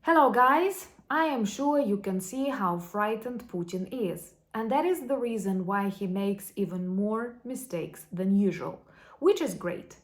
Hello guys, I am sure you can see how frightened Putin is, and that is the reason why he makes even more mistakes than usual, which is great.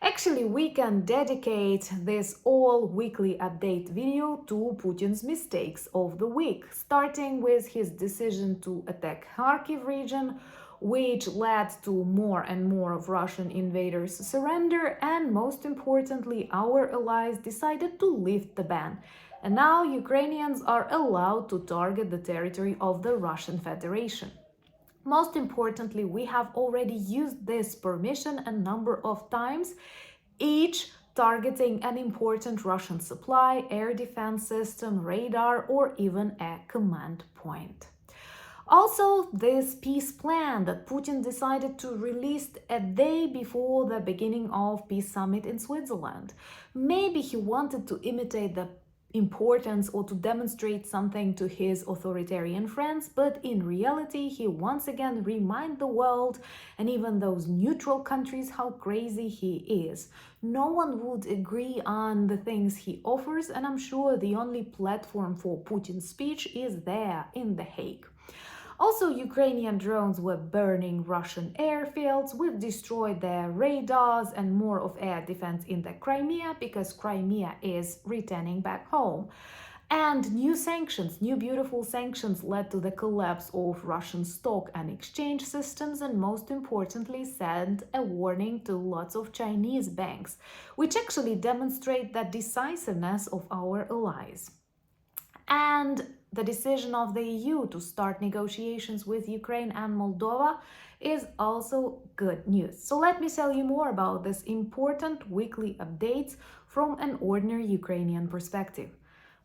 Actually, we can dedicate this all weekly update video to Putin's mistakes of the week, starting with his decision to attack Kharkiv region, which led to more and more of Russian invaders surrender, and most importantly, our allies decided to lift the ban. And now Ukrainians are allowed to target the territory of the Russian Federation. Most importantly, we have already used this permission a number of times, each targeting an important Russian supply, air defense system, radar, or even a command point. Also, this peace plan that Putin decided to release a day before the beginning of peace summit in Switzerland. Maybe he wanted to imitate the importance or to demonstrate something to his authoritarian friends, but in reality he once again remind the world and even those neutral countries how crazy he is. No one would agree on the things he offers, and I'm sure the only platform for Putin's speech is there in The Hague. Also, Ukrainian drones were burning Russian airfields. We've destroyed their radars and more of air defense in the Crimea because Crimea is returning back home. And new sanctions, new beautiful sanctions led to the collapse of Russian stock and exchange systems, and most importantly sent a warning to lots of Chinese banks, which actually demonstrate the decisiveness of our allies. And the decision of the EU to start negotiations with Ukraine and Moldova is also good news. So let me tell you more about this important weekly updates from an ordinary Ukrainian perspective.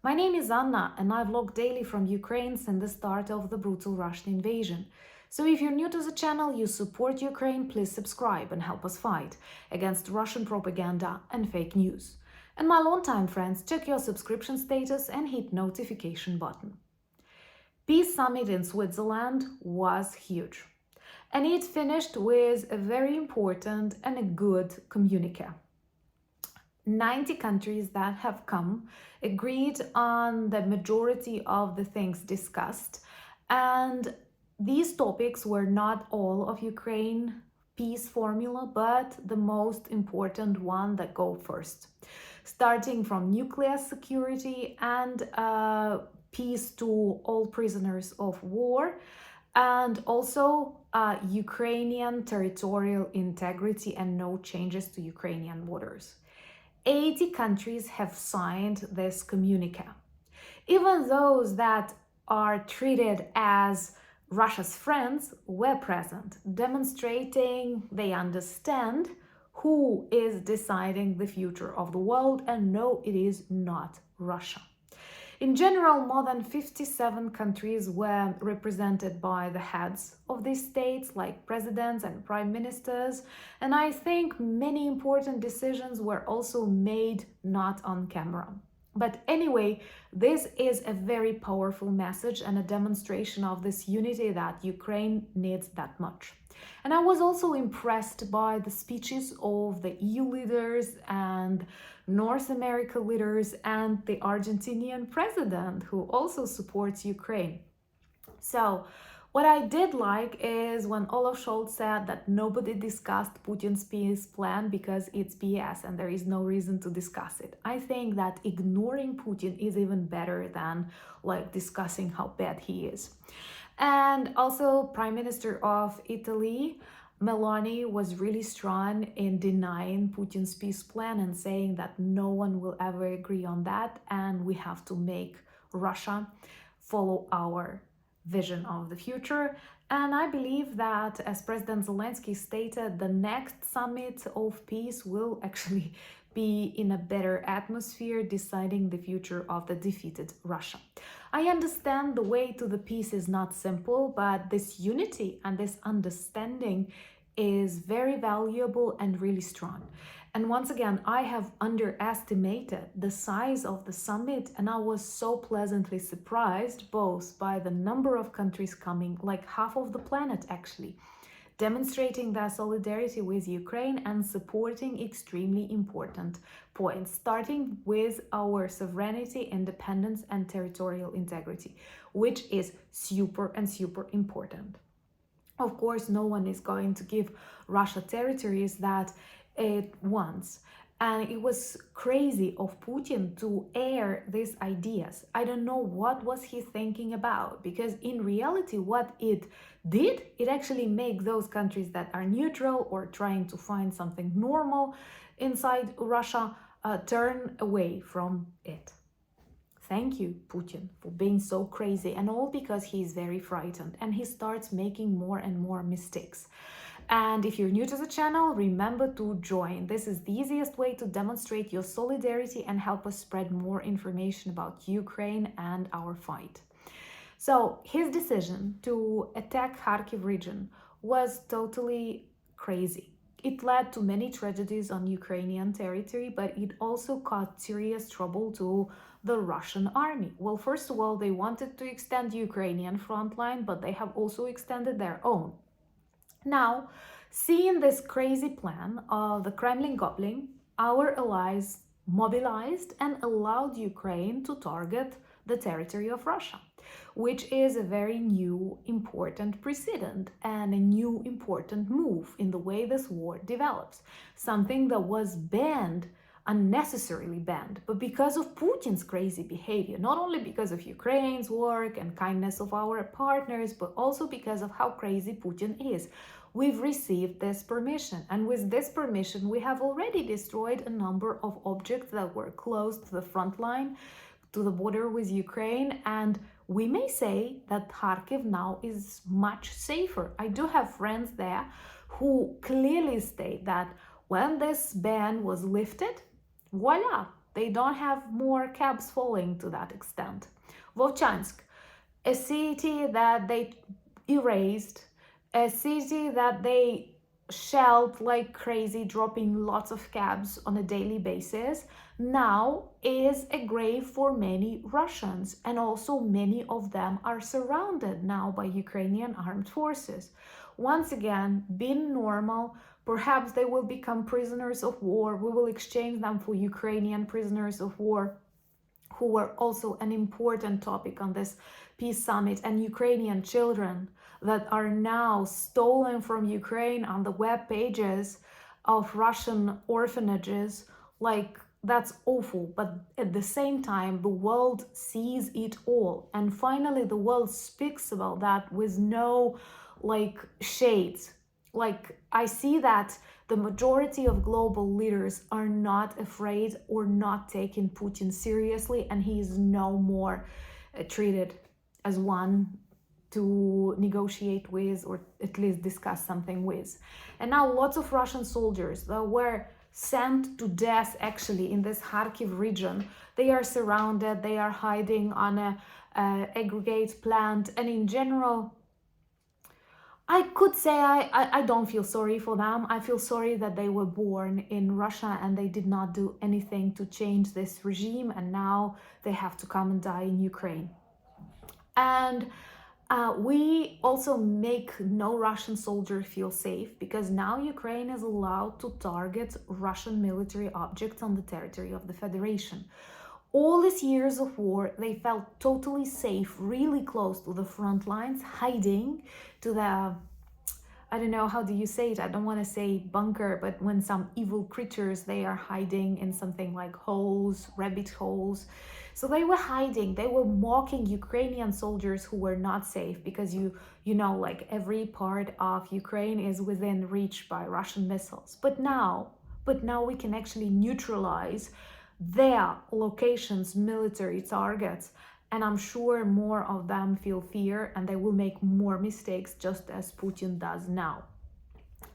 My name is Anna and I vlog daily from Ukraine since the start of the brutal Russian invasion. So if you're new to the channel, you support Ukraine, please subscribe and help us fight against Russian propaganda and fake news. And my longtime friends, check your subscription status and hit notification button. Peace Summit in Switzerland was huge. And it finished with a very important and a good communique. 90 countries that have come agreed on the majority of the things discussed. And these topics were not all of Ukraine peace formula, but the most important one that go first. Starting from nuclear security and peace to all prisoners of war, and also Ukrainian territorial integrity and no changes to Ukrainian borders. 80 countries have signed this communique. Even those that are treated as Russia's friends were present, demonstrating they understand who is deciding the future of the world, and no, it is not Russia. In general, more than 57 countries were represented by the heads of these states, like presidents and prime ministers, and I think many important decisions were also made not on camera. But anyway, this is a very powerful message and a demonstration of this unity that Ukraine needs that much. And I was also impressed by the speeches of the EU leaders and North America leaders and the Argentinian president, who also supports Ukraine. So, what I did like is when Olaf Scholz said that nobody discussed Putin's peace plan because it's BS and there is no reason to discuss it. I think that ignoring Putin is even better than discussing how bad he is. And also, Prime Minister of Italy, Meloni, was really strong in denying Putin's peace plan and saying that no one will ever agree on that, and we have to make Russia follow our vision of the future. And I believe that, as President Zelensky stated, the next summit of peace will actually be in a better atmosphere, deciding the future of the defeated Russia. I understand the way to the peace is not simple, but this unity and this understanding is very valuable and really strong. And once again, I have underestimated the size of the summit, and I was so pleasantly surprised both by the number of countries coming, like half of the planet actually, demonstrating their solidarity with Ukraine and supporting extremely important points, starting with our sovereignty, independence, and territorial integrity, which is super and super important. Of course, no one is going to give Russia territories that it wants. And it was crazy of Putin to air these ideas. I don't know what was he thinking about, because in reality, what it did, it actually made those countries that are neutral or trying to find something normal inside Russia turn away from it. Thank you, Putin, for being so crazy, and all because he's very frightened and he starts making more and more mistakes. And if you're new to the channel, remember to join. This is the easiest way to demonstrate your solidarity and help us spread more information about Ukraine and our fight. So his decision to attack Kharkiv region was totally crazy. It led to many tragedies on Ukrainian territory, but it also caused serious trouble to the Russian army. Well, first of all, they wanted to extend Ukrainian front line, but they have also extended their own. Now, seeing this crazy plan of the Kremlin gobbling, our allies mobilized and allowed Ukraine to target the territory of Russia, which is a very new important precedent and a new important move in the way this war develops. Something that was banned, unnecessarily banned, but because of Putin's crazy behavior, not only because of Ukraine's work and kindness of our partners, but also because of how crazy Putin is. We've received this permission, and with this permission, we have already destroyed a number of objects that were close to the front line, to the border with Ukraine, and we may say that Kharkiv now is much safer. I do have friends there who clearly state that when this ban was lifted, voila, they don't have more cabs falling to that extent. Vovchansk, a city that they erased, a city that they shelled like crazy, dropping lots of cabs on a daily basis, now is a grave for many Russians, and also many of them are surrounded now by Ukrainian armed forces. Once again, being normal, perhaps they will become prisoners of war. We will exchange them for Ukrainian prisoners of war, who were also an important topic on this peace summit, and Ukrainian children that are now stolen from Ukraine on the web pages of Russian orphanages. Like, that's awful, but at the same time, the world sees it all. And finally, the world speaks about that with no, shades. I see that the majority of global leaders are not afraid or not taking Putin seriously, and he is no more treated as one to negotiate with, or at least discuss something with. And now lots of Russian soldiers that were sent to death actually in this Kharkiv region, they are surrounded, they are hiding on a aggregate plant, and in general, I could say I don't feel sorry for them. I feel sorry that they were born in Russia and they did not do anything to change this regime, and now they have to come and die in Ukraine. And we also make no Russian soldier feel safe, because now Ukraine is allowed to target Russian military objects on the territory of the Federation. All these years of war, they felt totally safe, really close to the front lines, hiding to the, I don't know, how do you say it? I don't want to say bunker, but when some evil creatures, they are hiding in something like holes, rabbit holes. So they were hiding, they were mocking Ukrainian soldiers who were not safe, because you know, like every part of Ukraine is within reach by Russian missiles. But now we can actually neutralize their locations, military targets, and I'm sure more of them feel fear and they will make more mistakes, just as Putin does now.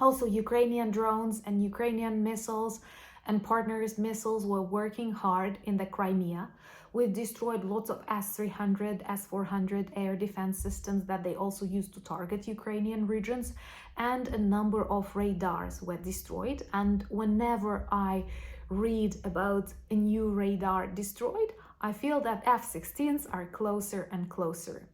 Also, Ukrainian drones and Ukrainian missiles and partners' missiles were working hard in the Crimea. We've destroyed lots of S-300, S-400 air defense systems that they also used to target Ukrainian regions, and a number of radars were destroyed. And whenever I read about a new radar destroyed, I feel that F-16s are closer and closer.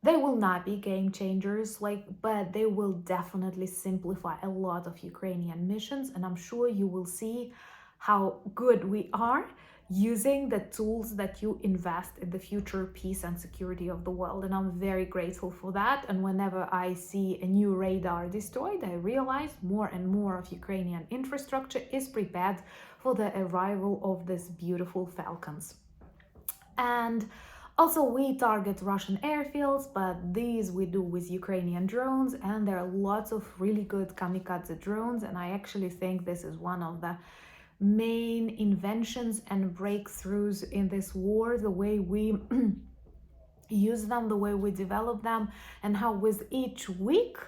They will not be game changers, but they will definitely simplify a lot of Ukrainian missions, and I'm sure you will see how good we are using the tools that you invest in the future peace and security of the world. And I'm very grateful for that. And whenever I see a new radar destroyed, I realize more and more of Ukrainian infrastructure is prepared for the arrival of these beautiful falcons. And also, we target Russian airfields, but these we do with Ukrainian drones, and there are lots of really good kamikaze drones. And I actually think this is one of the main inventions and breakthroughs in this war, the way we use them, the way we develop them, and how with each week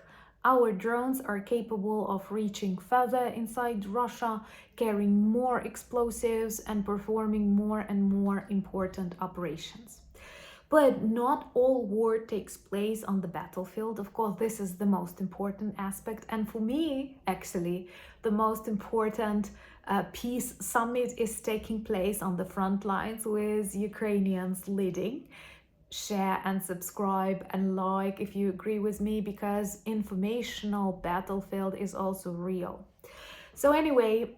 our drones are capable of reaching further inside Russia, carrying more explosives and performing more and more important operations. But not all war takes place on the battlefield. Of course, this is the most important aspect. And for me, actually, the most important peace summit is taking place on the front lines with Ukrainians leading. Share and subscribe and like if you agree with me, because informational battlefield is also real. So anyway,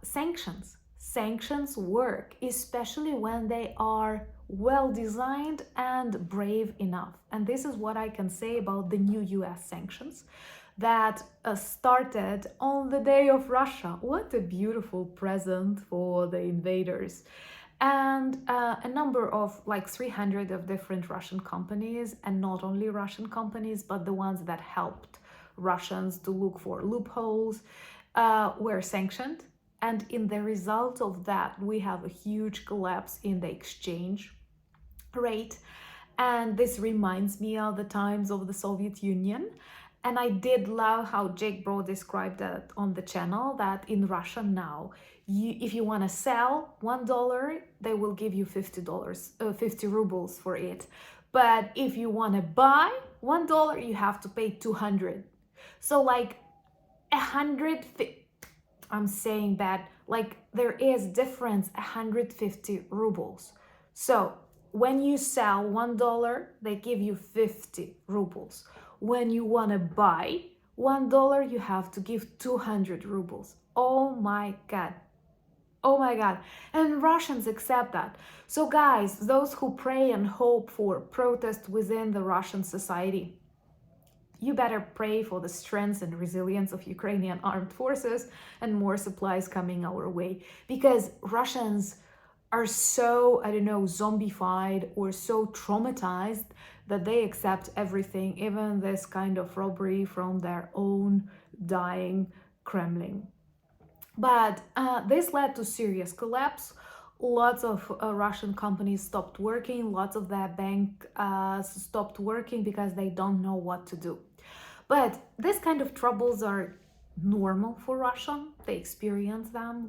sanctions work, especially when they are well designed and brave enough. And this is what I can say about the new US sanctions that started on the day of Russia. What a beautiful present for the invaders. And a number of 300 of different Russian companies, and not only Russian companies, but the ones that helped Russians to look for loopholes, were sanctioned. And in the result of that, we have a huge collapse in the exchange rate. And this reminds me of the times of the Soviet Union. And I did love how Jake Bro described that on the channel, that in Russia now, if you want to sell $1, they will give you $50, 50 rubles for it. But if you want to buy $1, you have to pay 200. So 100, I'm saying that there is difference 150 rubles. So when you sell $1, they give you 50 rubles. When you want to buy $1, you have to give 200 rubles. Oh my God. Oh my God. And Russians accept that. So guys, those who pray and hope for protest within the Russian society, you better pray for the strength and resilience of Ukrainian armed forces and more supplies coming our way. Because Russians are so, zombified or so traumatized that they accept everything, even this kind of robbery from their own dying Kremlin. But this led to serious collapse. Lots of Russian companies stopped working. Lots of their banks stopped working because they don't know what to do. But this kind of troubles are normal for Russia. They experience them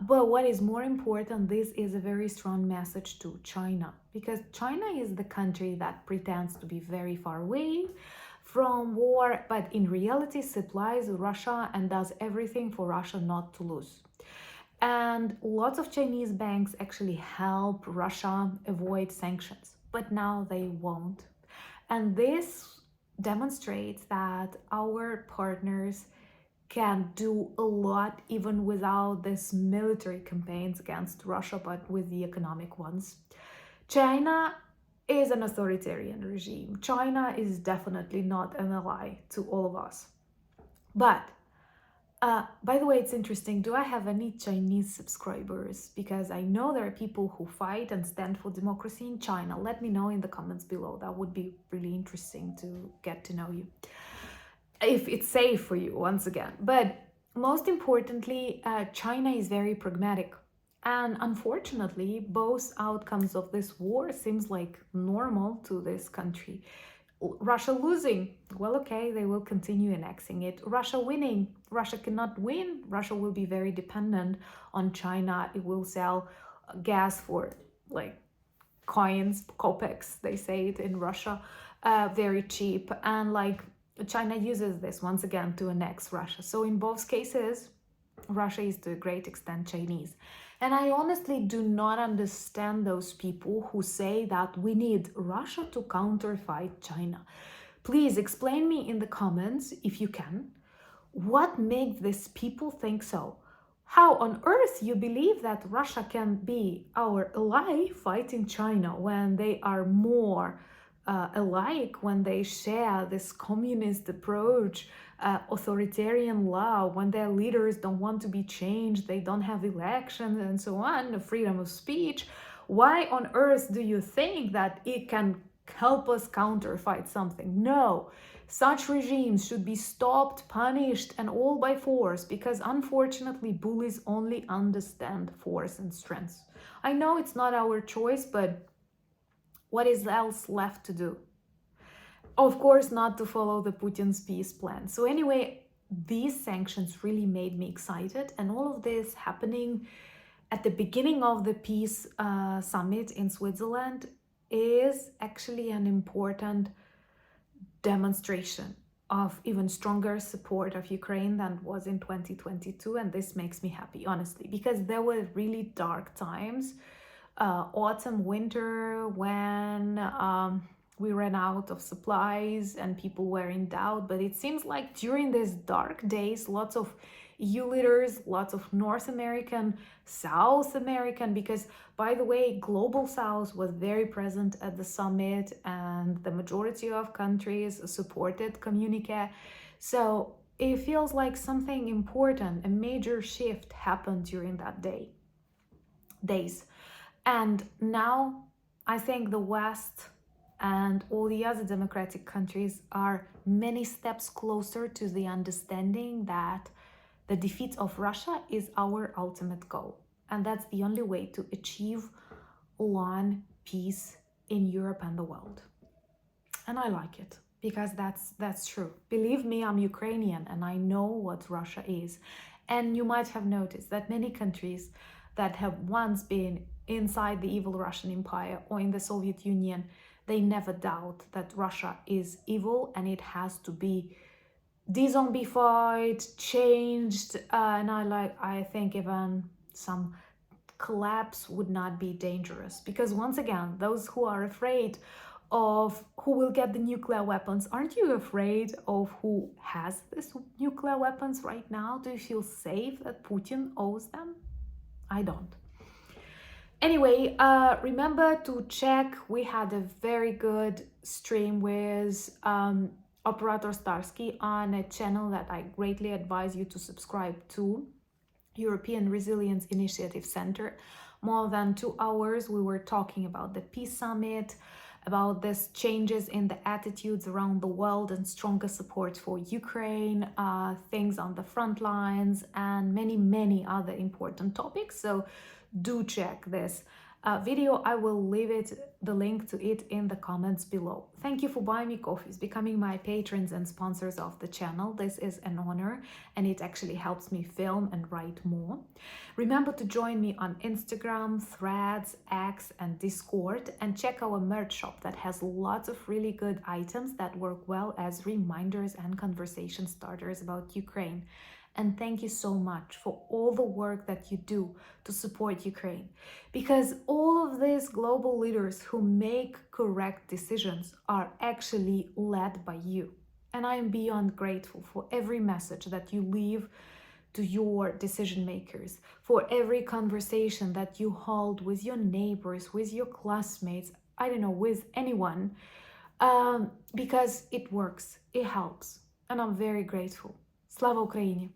but what is more important, this is a very strong message to China, because China is the country that pretends to be very far away from war, but in reality supplies Russia and does everything for Russia not to lose. And lots of Chinese banks actually help Russia avoid sanctions, but now they won't. And this demonstrates that our partners can do a lot even without this military campaigns against Russia, but with the economic ones. China is an authoritarian regime. China is definitely not an ally to all of us. But by the way, it's interesting, do I have any Chinese subscribers? Because I know there are people who fight and stand for democracy in China. Let me know in the comments below. That would be really interesting to get to know you, if it's safe for you, once again. But most importantly, China is very pragmatic. And unfortunately, both outcomes of this war seems like normal to this country. Russia losing, well, okay, they will continue annexing it. Russia winning, Russia cannot win. Russia will be very dependent on China. It will sell gas for coins, kopecks, they say it in Russia, very cheap. And China uses this once again to annex Russia. So in both cases, Russia is to a great extent Chinese. And I honestly do not understand those people who say that we need Russia to counterfight China. Please explain me in the comments, if you can, what makes these people think so? How on earth you believe that Russia can be our ally fighting China when they are more alike, when they share this communist approach, authoritarian law, when their leaders don't want to be changed, they don't have elections and so on, freedom of speech? Why on earth do you think that it can help us counterfight something? No. Such regimes should be stopped, punished, and all by force, because unfortunately bullies only understand force and strength. I know it's not our choice, but what is else left to do? Of course, not to follow the Putin's peace plan. So anyway, these sanctions really made me excited, and all of this happening at the beginning of the peace summit in Switzerland is actually an important demonstration of even stronger support of Ukraine than was in 2022, and this makes me happy, honestly, because there were really dark times, autumn, winter, when we ran out of supplies and people were in doubt. But it seems like during these dark days, lots of EU leaders, lots of North American, South American, because by the way, Global South was very present at the summit and the majority of countries supported communique. So it feels like something important, a major shift happened during that days. And now I think the West and all the other democratic countries are many steps closer to the understanding that the defeat of Russia is our ultimate goal. And that's the only way to achieve long peace in Europe and the world. And I like it, because that's true. Believe me, I'm Ukrainian and I know what Russia is. And you might have noticed that many countries that have once been inside the evil Russian Empire or in the Soviet Union, they never doubt that Russia is evil and it has to be de-zombified, changed, and I think even some collapse would not be dangerous, because once again, those who are afraid of who will get the nuclear weapons, aren't you afraid of who has this nuclear weapons right now? Do you feel safe that Putin owes them? I don't. Anyway, remember to check, we had a very good stream with Operator Starsky on a channel that I greatly advise you to subscribe to, European Resilience Initiative Center. More than 2 hours we were talking about the peace summit, about these changes in the attitudes around the world and stronger support for Ukraine, things on the front lines, and many other important topics. So do check this video. I will leave the link to it in the comments below. Thank you for buying me coffees, becoming my patrons and sponsors of the channel. This is an honor and it actually helps me film and write more. Remember to join me on Instagram, Threads, X, and Discord, and check our merch shop that has lots of really good items that work well as reminders and conversation starters about Ukraine. And thank you so much for all the work that you do to support Ukraine, because all of these global leaders who make correct decisions are actually led by you. And I am beyond grateful for every message that you leave to your decision makers, for every conversation that you hold with your neighbors, with your classmates, I don't know, with anyone, because it works, it helps, and I'm very grateful. Slava Ukraini!